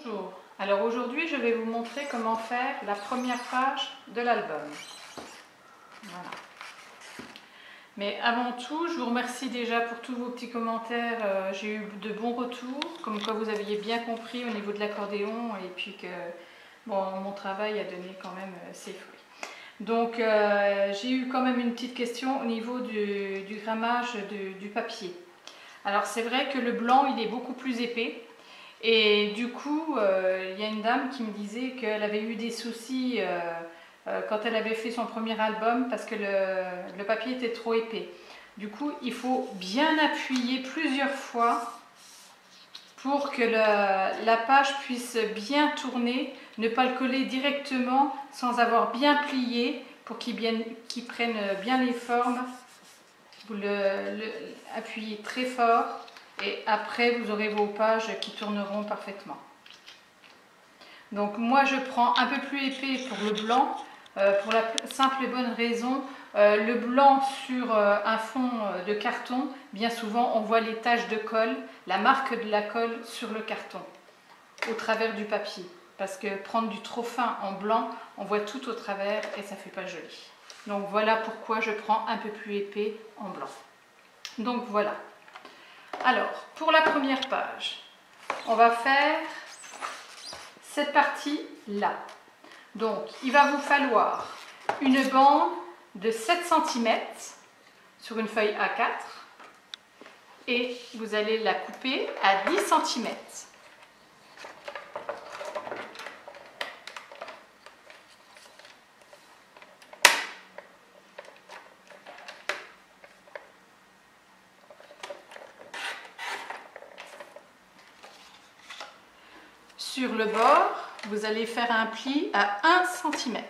Bonjour, alors aujourd'hui je vais vous montrer comment faire la première page de l'album. Voilà. Mais avant tout, je vous remercie déjà pour tous vos petits commentaires. J'ai eu de bons retours, comme quoi vous aviez bien compris au niveau de l'accordéon et puis que bon, mon travail a donné quand même ses fruits. Donc j'ai eu quand même une petite question au niveau du grammage du papier. Alors c'est vrai que le blanc il est beaucoup plus épais. Et du coup, il y a une dame qui me disait qu'elle avait eu des soucis quand elle avait fait son premier album parce que le papier était trop épais. Du coup, il faut bien appuyer plusieurs fois pour que la page puisse bien tourner, ne pas le coller directement sans avoir bien plié pour qu'il prenne bien les formes. Vous appuyez très fort. Et après, vous aurez vos pages qui tourneront parfaitement. Donc moi, je prends un peu plus épais pour le blanc, pour la simple et bonne raison, le blanc sur un fond de carton, bien souvent, on voit les taches de colle, la marque de la colle sur le carton, au travers du papier. Parce que prendre du trop fin en blanc, on voit tout au travers et ça ne fait pas joli. Donc voilà pourquoi je prends un peu plus épais en blanc. Donc voilà. Alors, pour la première page, on va faire cette partie-là. Donc, il va vous falloir une bande de 7 cm sur une feuille A4 et vous allez la couper à 10 cm. Sur le bord, vous allez faire un pli à 1 cm.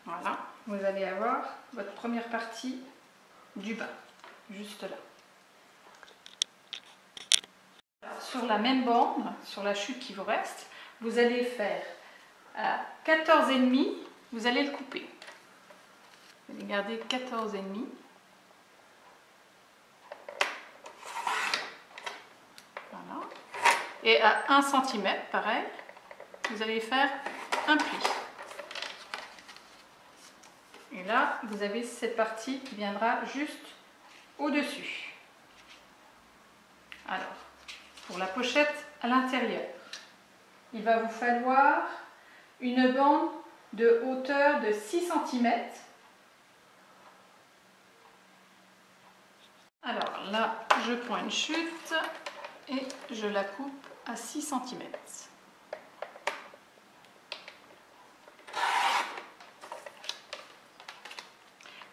Voilà, vous allez avoir votre première partie du bas, juste là. Alors, sur la même bande, sur la chute qui vous reste, vous allez faire à 14,5, vous allez le couper. Vous allez garder 14,5. Et à 1 cm, pareil, vous allez faire un pli. Et là, vous avez cette partie qui viendra juste au-dessus. Alors, pour la pochette à l'intérieur, il va vous falloir une bande de hauteur de 6 cm. Alors là, je prends une chute et je la coupe à 6 cm.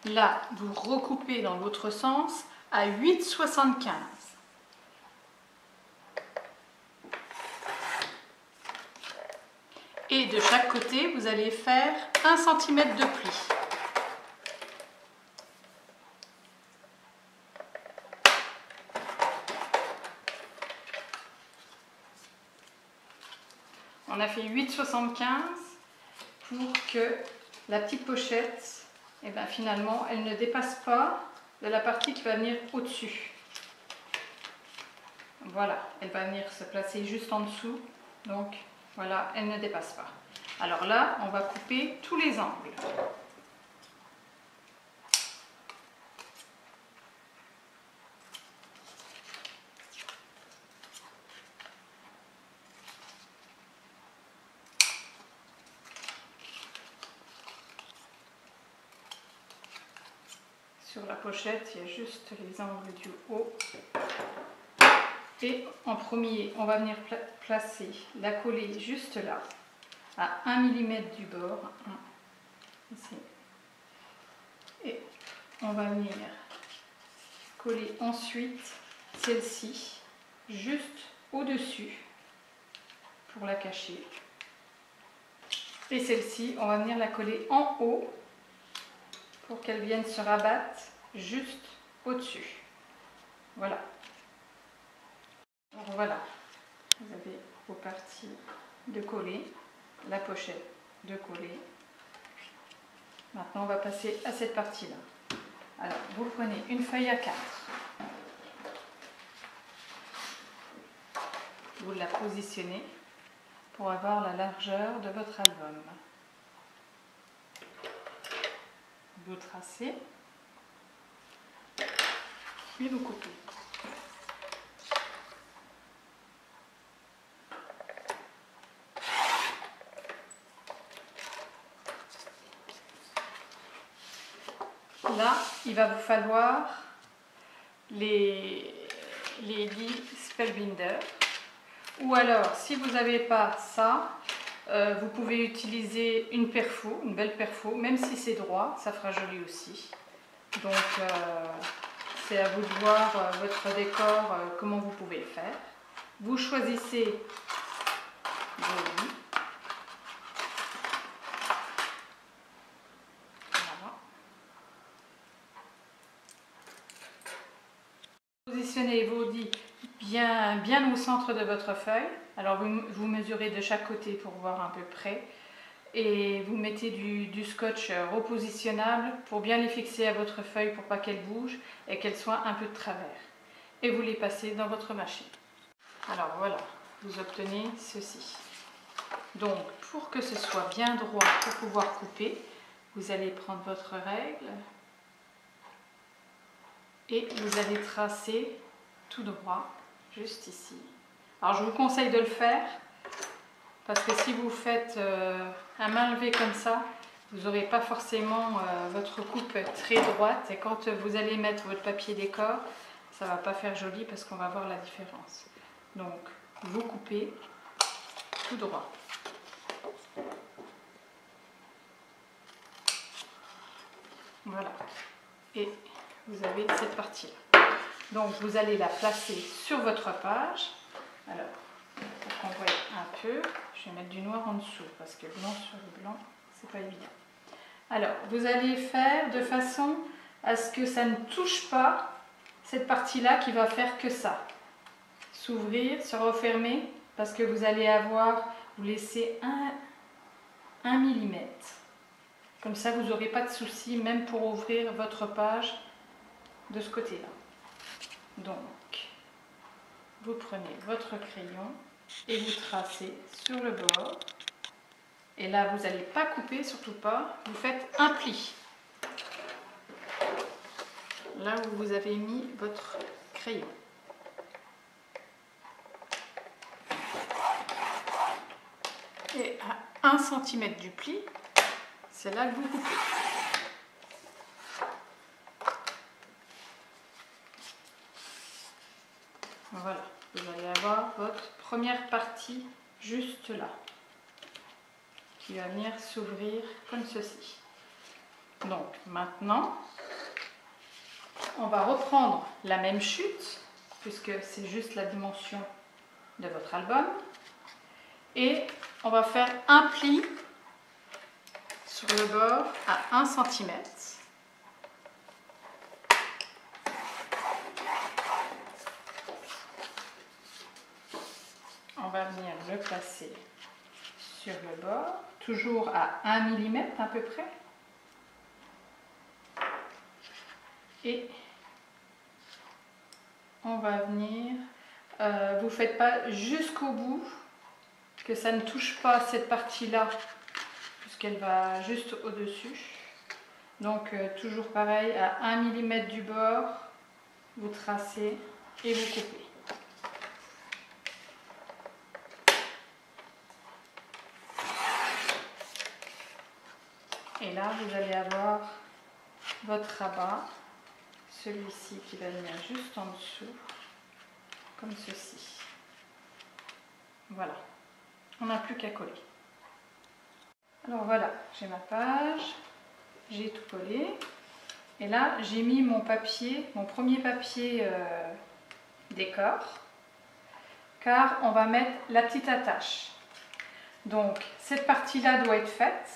Là, vous recoupez dans l'autre sens à 8,75. Et de chaque côté, vous allez faire 1 cm de pli. On a fait 8,75 pour que la petite pochette, eh bien, finalement, elle ne dépasse pas de la partie qui va venir au-dessus. Voilà, elle va venir se placer juste en dessous. Donc, voilà, elle ne dépasse pas. Alors là, on va couper tous les angles. Sur la pochette, il y a juste les angles du haut. Et en premier, on va venir placer la collée juste là, à 1 mm du bord. Ici. Et on va venir coller ensuite celle-ci, juste au-dessus, pour la cacher. Et celle-ci, on va venir la coller en haut, pour qu'elle vienne se rabattre juste au-dessus. Voilà. Alors voilà, vous avez vos parties de coller, la pochette de coller. Maintenant, on va passer à cette partie-là. Alors, vous prenez une feuille A4, vous la positionnez pour avoir la largeur de votre album. Vous tracez et vous coupez. Là, il va vous falloir les 10 Spellbinder. Ou alors, si vous n'avez pas ça, vous pouvez utiliser une perfo, une belle perfo, même si c'est droit, ça fera joli aussi. Donc, c'est à vous de voir votre décor, comment vous pouvez le faire. Vous choisissez vos lits. Voilà. Positionnez vos lits bien au centre de votre feuille. Alors vous mesurez de chaque côté pour voir à peu près. Et vous mettez du scotch repositionnable pour bien les fixer à votre feuille pour pas qu'elles bougent et qu'elles soient un peu de travers. Et vous les passez dans votre machine. Alors voilà, vous obtenez ceci. Donc pour que ce soit bien droit pour pouvoir couper, vous allez prendre votre règle et vous allez tracer tout droit, juste ici. Alors je vous conseille de le faire parce que si vous faites à main levée comme ça, vous n'aurez pas forcément votre coupe très droite et quand vous allez mettre votre papier décor, ça ne va pas faire joli parce qu'on va voir la différence. Donc vous coupez tout droit. Voilà. Et vous avez cette partie-là. Donc vous allez la placer sur votre page. Alors, pour qu'on voit un peu, je vais mettre du noir en dessous parce que blanc sur le blanc, c'est pas évident. Alors, vous allez faire de façon à ce que ça ne touche pas cette partie-là qui va faire que ça. S'ouvrir, se refermer, parce que vous allez vous laissez 1 mm. Comme ça, vous n'aurez pas de souci, même pour ouvrir votre page de ce côté-là. Donc, vous prenez votre crayon et vous tracez sur le bord. Et là, vous n'allez pas couper, surtout pas. Vous faites un pli. Là où vous avez mis votre crayon. Et à 1 cm du pli, c'est là que vous coupez. Voilà, vous allez avoir votre première partie juste là, qui va venir s'ouvrir comme ceci. Donc maintenant, on va reprendre la même chute, puisque c'est juste la dimension de votre album, et on va faire un pli sur le bord à 1 cm. On va venir le placer sur le bord, toujours à 1 mm à peu près. Et on va venir, vous ne faites pas jusqu'au bout, que ça ne touche pas cette partie-là, puisqu'elle va juste au-dessus. Donc toujours pareil, à 1 mm du bord, vous tracez et vous coupez. Et là, vous allez avoir votre rabat, celui-ci qui va venir juste en dessous, comme ceci. Voilà, on n'a plus qu'à coller. Alors voilà, j'ai ma page, j'ai tout collé. Et là, j'ai mis mon papier, mon premier papier décor, car on va mettre la petite attache. Donc, cette partie-là doit être faite.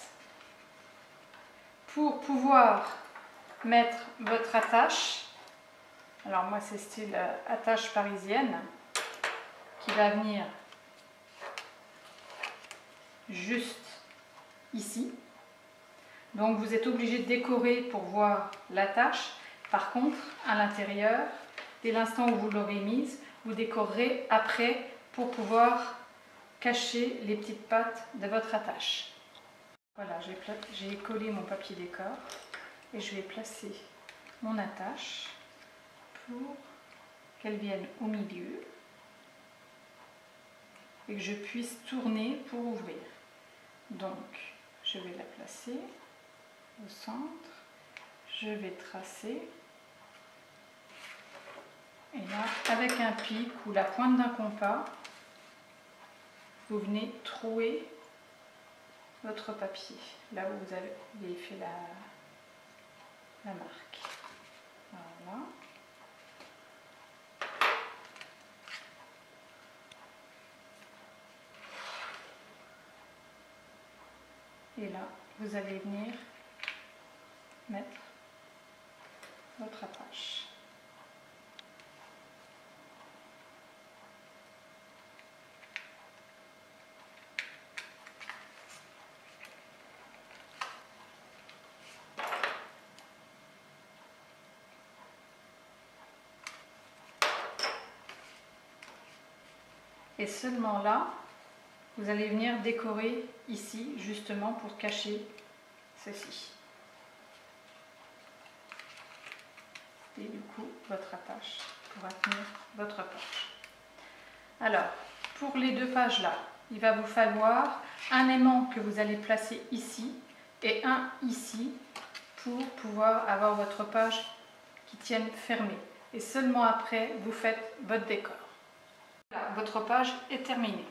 Pour pouvoir mettre votre attache, alors moi c'est style attache parisienne, qui va venir juste ici. Donc vous êtes obligé de décorer pour voir l'attache. Par contre, à l'intérieur, dès l'instant où vous l'aurez mise, vous décorerez après pour pouvoir cacher les petites pattes de votre attache. Voilà, j'ai collé mon papier décor et je vais placer mon attache pour qu'elle vienne au milieu et que je puisse tourner pour ouvrir. Donc, je vais la placer au centre, je vais tracer et là, avec un pic ou la pointe d'un compas, vous venez trouer votre papier, là où vous avez fait la marque. Voilà. Et là, vous allez venir mettre votre attache. Et seulement là, vous allez venir décorer ici, justement pour cacher ceci. Et du coup, votre attache pourra tenir votre poche. Alors, pour les deux pages là, il va vous falloir un aimant que vous allez placer ici et un ici pour pouvoir avoir votre page qui tienne fermée. Et seulement après, vous faites votre décor. Voilà, votre page est terminée.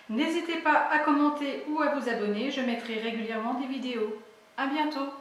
N'hésitez pas à commenter ou à vous abonner, je mettrai régulièrement des vidéos. À bientôt!